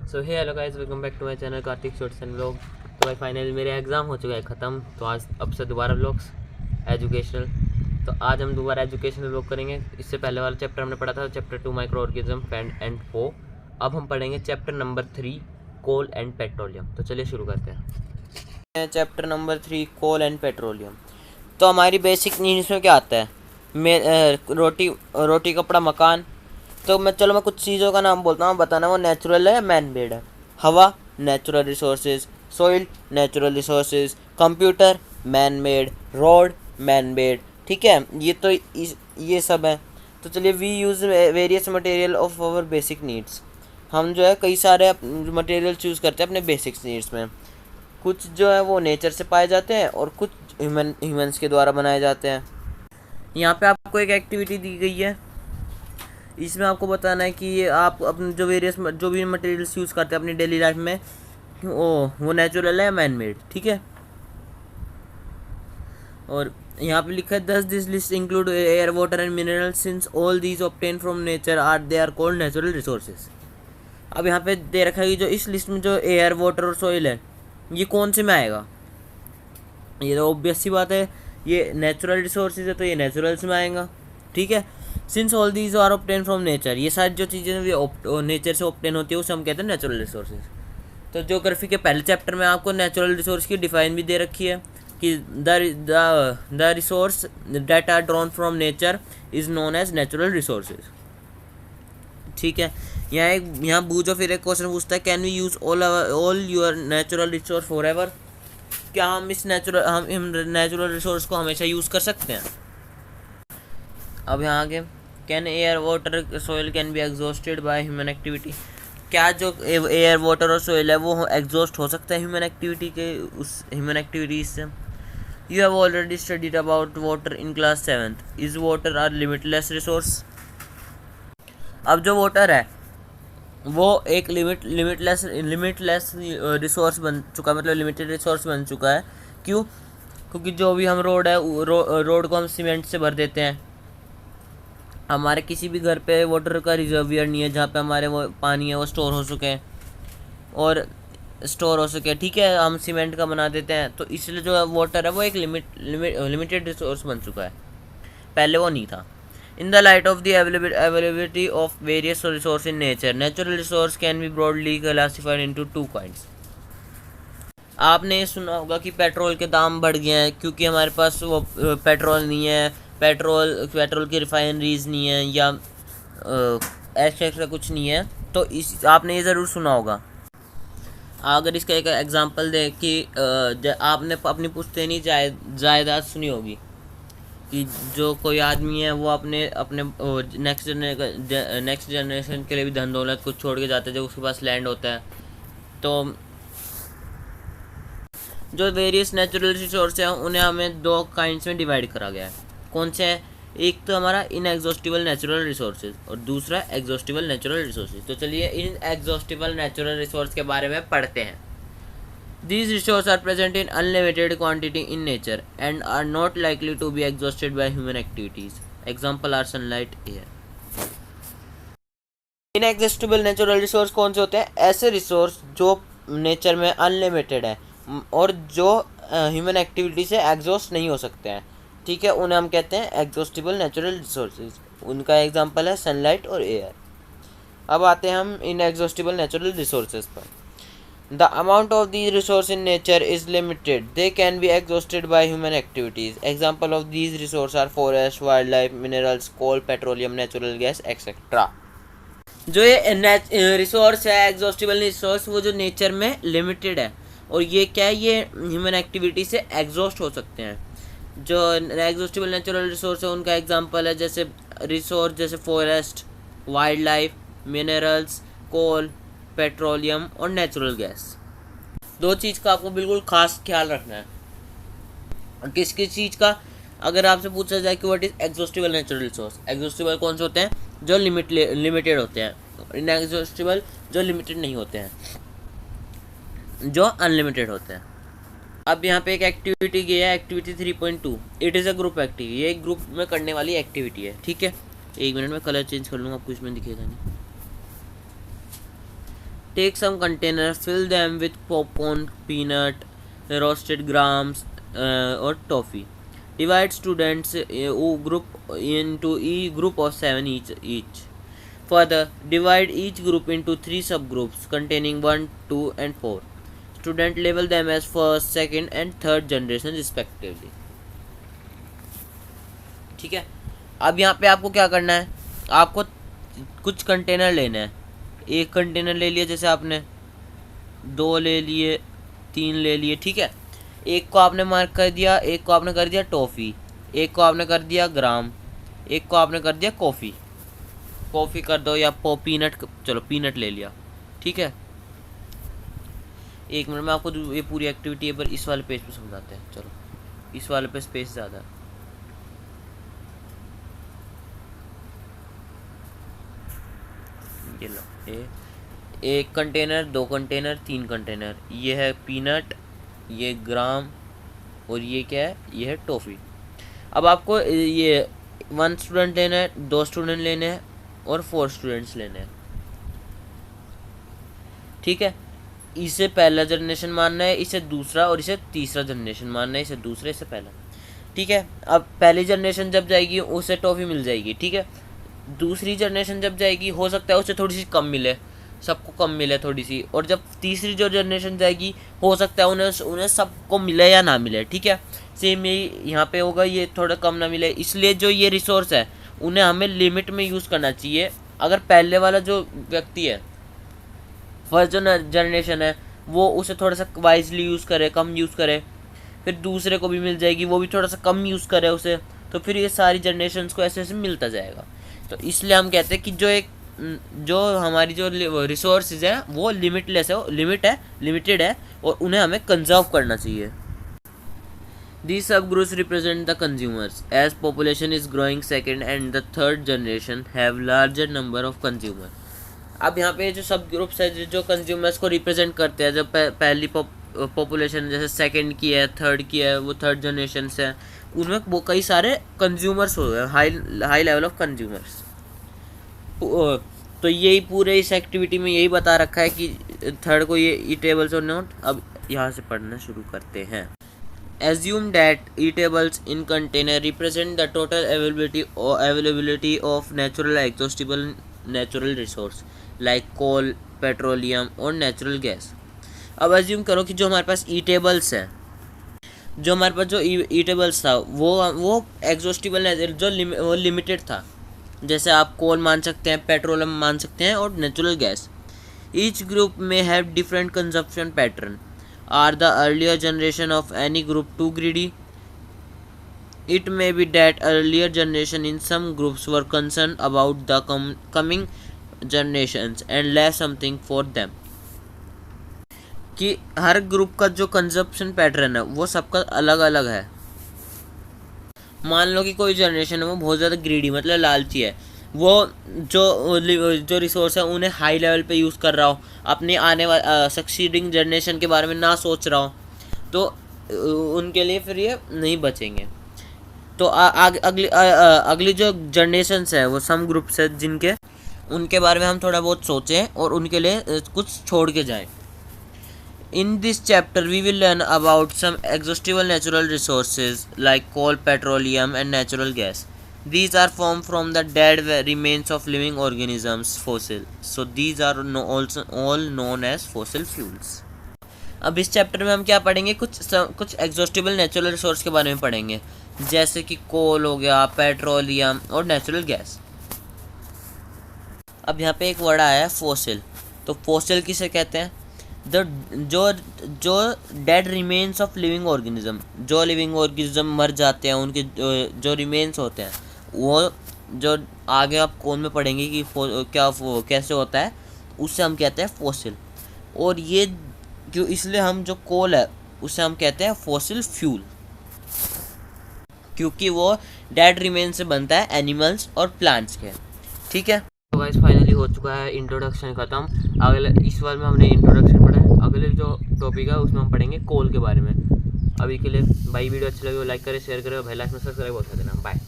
So hey hello guys, welcome back to my channel Kartik shorts and vlog. तो भाई finally मेरे exam हो चुका है ख़त्म। तो आज अब से दोबारा व्लॉग्स एजुकेशनल। तो आज हम दोबारा एजुकेशनल व्लॉग करेंगे। इससे पहले वाला चैप्टर हमने पढ़ा था चैप्टर 2 माइक्रो ऑर्गेनिज्म एंड 4। अब हम पढ़ेंगे chapter number 3 coal and petroleum. तो चलिए शुरू करते हैं। Chapter number 3 coal and petroleum. तो हमारी बेसिक नीड्स में क्या आता है? रोटी कपड़ा मकान। तो मैं कुछ चीज़ों का नाम बोलता हूँ, बताना वो नेचुरल है या मैन मेड है। हवा natural resources, soil natural resources, computer man made, road man made. ठीक है, ये सब है। तो चलिए, we use various material of our basic needs. हम जो है कई सारे मटेरियल चूज़ करते हैं अपने बेसिक नीड्स में। कुछ जो है वो नेचर से पाए जाते हैं और कुछ ह्यूमंस के द्वारा बनाए जाते हैं। यहाँ पे आपको एक एक्टिविटी दी गई है, इसमें आपको बताना है कि ये आप अपने जो भी मटेरियल्स यूज़ करते हैं अपनी डेली लाइफ में, वो नेचुरल है या मैन मेड। ठीक है, और यहाँ पे लिखा है दस this list include air water and minerals since all these obtain from nature they are called natural resources. अब यहाँ पे दे रखा है कि जो इस लिस्ट में जो एयर वाटर और सॉइल है, ये कौन से में आएगा? ये तो ऑब्वियस सी बात है, ये नेचुरल रिसोर्सेज है तो ये नेचुरल्स में आएगा। ठीक है, since all these are obtain from nature, ये सारी जो चीज़ें नेचर से ऑब्टेन होती है उसे हम कहते हैं नेचुरल रिसोर्सेज। तो ज्योग्राफी के पहले चैप्टर में आपको नेचुरल रिसोर्स की डिफाइन भी दे रखी है कि the resource that are drawn from nature is known as natural resources. ठीक है, यहाँ बूझो फिर एक क्वेश्चन पूछता है, can we use all your natural resource forever? क्या हम नेचुरल रिसोर्स को हमेशा यूज़ कर सकते हैं? अब यहाँ आगे, can air water soil can be exhausted by human activity? क्या जो एयर वाटर और सोइल है वो एग्जॉस्ट हो सकता है ह्यूमन एक्टिविटीज से? You have already studied about water in class 7th। Is water are limitless resource? अब जो वाटर है वो एक लिमिटलेस रिसोर्स बन चुका, मतलब लिमिटेड रिसोर्स बन चुका है। क्यों? क्योंकि जो भी हम रोड को हम सीमेंट से भर देते हैं। हमारे किसी भी घर पे वाटर का रिजर्वियर नहीं है जहाँ पे हमारे वो पानी है वो स्टोर हो सके। ठीक है, हम सीमेंट का बना देते हैं, तो इसलिए जो वाटर है वो एक लिमिटेड रिसोर्स बन चुका है, पहले वो नहीं था। In the light of the availability of various resources in nature, natural resource can be broadly classified into two kinds. आपने ये सुना होगा कि पेट्रोल के दाम बढ़ गए हैं क्योंकि हमारे पास वो पेट्रोल नहीं है, पेट्रोल की रिफाइनरीज नहीं है या ऐसा कुछ नहीं है। तो आपने ये ज़रूर सुना होगा। अगर इसका एक एग्जांपल दे कि आपने अपनी पुश्तैनी जायदाद सुनी होगी कि जो कोई आदमी है वो अपने नेक्स्ट जनरेशन के लिए भी धन दौलत कुछ छोड़ के जाता है जब उसके पास लैंड होता है। तो जो वेरियस नेचुरल रिसोर्स हैं उन्हें हमें दो काइंड्स में डिवाइड करा गया है। कौन से हैं? एक तो हमारा इनएग्जॉस्टिबल नेचुरल रिसोर्सेज और दूसरा एग्जॉस्टिबल नेचुरल रिसोर्सेज। तो चलिए इन एग्जॉस्टिबल नेचुरल रिसोर्स के बारे में पढ़ते हैं। These resources are present in unlimited quantity in nature and are not likely to be exhausted by human activities. Example are sunlight, air. Inexhaustible natural resource कौन से होते हैं? ऐसे रिसोर्स जो नेचर में अनलिमिटेड है और जो ह्यूमन एक्टिविटी से एग्जॉस्ट नहीं हो सकते हैं। ठीक है, उन्हें हम कहते हैं एग्जॉस्टिबल नेचुरल रिसोर्सेज। उनका एग्जांपल है सनलाइट और एयर। अब आते हैं हम इनएग्जॉस्टिबल नेचुरल रिसोर्सेज पर। The amount of these resources in nature is limited. They can be exhausted by human activities. Example of these resources are forest, wildlife, minerals, coal, petroleum, natural gas, etc. जो ये resource है exhaustible resource, वो जो nature में limited है और ये क्या है, ये ह्यूमन एक्टिविटी से एग्जॉस्ट हो सकते हैं। जो एग्जॉस्टिबल नेचुरल रिसोर्स है उनका एग्जांपल है जैसे फॉरेस्ट, वाइल्ड लाइफ, मिनरल्स, कोल, पेट्रोलियम और नेचुरल गैस। दो चीज़ का आपको बिल्कुल खास ख्याल रखना है। और किस चीज़ का? अगर आपसे पूछा जाए कि what is exhaustible natural resource, exhaustible कौन से होते हैं? जो लिमिटेड होते हैं। इनएग्जॉस्टिबल जो लिमिटेड नहीं होते हैं, जो अनलिमिटेड होते हैं। अब यहाँ पे एक एक्टिविटी की है, activity 3.2। It is a group activity. ये एक ग्रुप में करने वाली एक्टिविटी है। ठीक है, एक मिनट में कलर चेंज कर लूँगा, आपको इसमें दिखेगा नहीं। Take some container, fill them with popcorn, peanut, roasted grams, or toffee. Divide students group into a group of 7 each. Further, divide each group into 3 subgroups containing 1, 2, and 4. Student label them as first, second, and third generation respectively. ठीक है, अब यहाँ पे आपको क्या करना है, आपको कुछ कंटेनर लेना है. एक कंटेनर ले लिया, जैसे आपने 2 ले लिए, 3 ले लिए. ठीक है, एक को आपने मार्क कर दिया, एक को आपने कर दिया टॉफ़ी, एक को आपने कर दिया ग्राम, एक को आपने कर दिया कॉफ़ी कर दो, या पीनट, चलो पीनट ले लिया. ठीक है, एक मिनट में आपको ये पूरी एक्टिविटी है पर इस वाले पेज पे समझाते हैं. चलो, इस वाले पे स्पेस ज़्यादा है. ये लो, एक कंटेनर, 2 कंटेनर, 3 कंटेनर. ये है पीनट, ये ग्राम, और ये क्या है, ये है टॉफ़ी. अब आपको ये 1 स्टूडेंट लेना है, 2 स्टूडेंट लेने हैं और 4 स्टूडेंट्स लेने हैं. ठीक है, इसे पहला जनरेशन मानना है, इसे दूसरा, और इसे तीसरा जनरेशन मानना है, इसे दूसरा, इसे पहला. ठीक है, अब पहली जनरेशन जब जाएगी उसे टॉफ़ी मिल जाएगी. ठीक है, दूसरी जनरेशन जब जाएगी हो सकता है उसे थोड़ी सी कम मिले, सबको कम मिले थोड़ी सी, और जब तीसरी जो जनरेशन जाएगी हो सकता है उन्हें सबको मिले या ना मिले. ठीक है, सेम यही यहाँ पे होगा, ये थोड़ा कम ना मिले. इसलिए जो ये रिसोर्स है उन्हें हमें लिमिट में यूज़ करना चाहिए. अगर पहले वाला जो व्यक्ति है, फर्स्ट जो जनरेशन है, वो उसे थोड़ा सा वाइजली यूज़ करे, कम यूज़ करे, फिर दूसरे को भी मिल जाएगी, वो भी थोड़ा सा कम यूज़ करे उसे, तो फिर ये सारी जनरेशन्स को ऐसे ऐसे मिलता जाएगा. तो इसलिए हम कहते हैं कि जो हमारी जो रिसोर्सेज हैं वो लिमिटलेस है, लिमिटेड है, और उन्हें हमें कंजर्व करना चाहिए. These subgroups represent the consumers. As population is growing, second and the third generation have larger number of consumers. अब यहाँ पे जो सब ग्रुप्स है जो कंज्यूमर्स को रिप्रेजेंट करते हैं, जब पहली पॉपुलेशन जैसे सेकंड की है, थर्ड की है, वो थर्ड जनरेशन से है, उनमें वो कई सारे कंज्यूमर्स हो गए, हाई लेवल ऑफ कंज्यूमर्स. तो यही पूरे इस एक्टिविटी में यही बता रखा है कि थर्ड को ये ईटेबल्स और नोट. अब यहाँ से पढ़ना शुरू करते हैं. Assume that eatables in container represent the total availability of natural exhaustible natural resource like coal, petroleum और natural gas. अब assume करो कि जो हमारे पास eatables है, जो हमारे पास जो eatables था वो exhaustible वो लिमिटेड था. जैसे आप कोल मान सकते हैं, पेट्रोलियम मान सकते हैं, और natural gas. Each group may have different consumption pattern. Are the earlier generation of any group too greedy? It may be that earlier generation in some groups were concerned about the coming generations and left something for them. कि हर group का जो consumption pattern है वो सबका अलग अलग है. मान लो कि कोई जनरेशन है वो बहुत ज़्यादा ग्रीडी मतलब लालची है, वो जो रिसोर्स है उन्हें हाई लेवल पे यूज़ कर रहा हो, अपने आने वाले सक्सीडिंग जनरेशन के बारे में ना सोच रहा हो, तो उनके लिए फिर ये नहीं बचेंगे. तो अगली जो जनरेशन्स है वो सम ग्रुप्स है जिनके उनके बारे में हम थोड़ा बहुत सोचें और उनके लिए कुछ छोड़ के जाएं. In this chapter, we will learn about some exhaustible natural resources like coal, petroleum, and natural gas. These are formed from the dead remains of living organisms, fossil. So these are also all known as fossil fuels. अब इस chapter में हम क्या पढ़ेंगे, कुछ exhaustible natural resource के बारे में पढ़ेंगे, जैसे कि कोल हो गया, पेट्रोलियम और नेचुरल गैस. अब यहाँ पे एक वर्ड आया है फॉसिल. तो फॉसिल किसे कहते हैं? जो dead remains of living organism, जो लिविंग ऑर्गेनिज्म मर जाते हैं उनके जो रिमेन्स होते हैं, वो जो आगे आप कौन में पढ़ेंगे कि कैसे होता है, उससे हम कहते हैं फॉसिल. और ये क्यों, इसलिए हम जो कोल है उसे हम कहते हैं फॉसिल फ्यूल, क्योंकि वो डेड रिमेन से बनता है एनिमल्स और प्लांट्स के. ठीक है, तो गाइस फाइनली हो चुका है इंट्रोडक्शन ख़त्म. अगले इस बार में हमने इंट्रोडक्शन पढ़ा है. अगले जो टॉपिक है उसमें हम पढ़ेंगे कोल के बारे में. अभी के लिए भाई वीडियो अच्छी लगी हो लाइक करें, शेयर करें और बेल आइकन सब्सक्राइब कर देना. बाय.